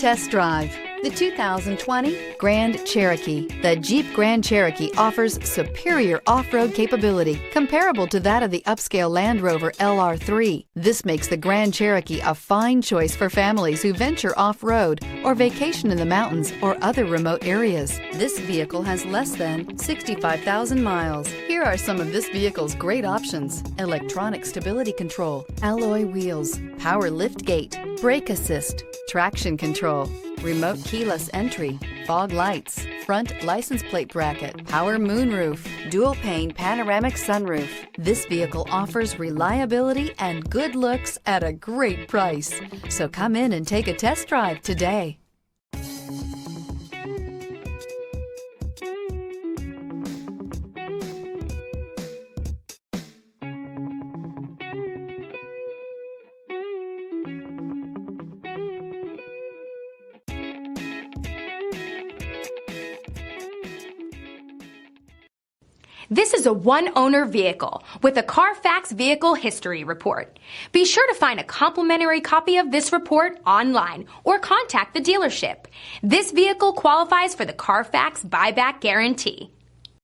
test drive the 2020 Grand Cherokee. The Jeep Grand Cherokee offers superior off-road capability comparable to that of the upscale Land Rover LR3. This makes the Grand Cherokee a fine choice for families who venture off-road or vacation in the mountains or other remote areas. This vehicle has less than 65,000 miles. Here are some of this vehicle's great options: electronic stability control, alloy wheels, power lift gate, brake assist, traction control, remote keyless entry, fog lights, front license plate bracket, power moonroof, dual pane panoramic sunroof. This vehicle offers reliability and good looks at a great price. So come in and take a test drive today. This is a one-owner vehicle with a Carfax Vehicle History Report. Be sure to find a complimentary copy of this report online or contact the dealership. This vehicle qualifies for the Carfax Buyback Guarantee.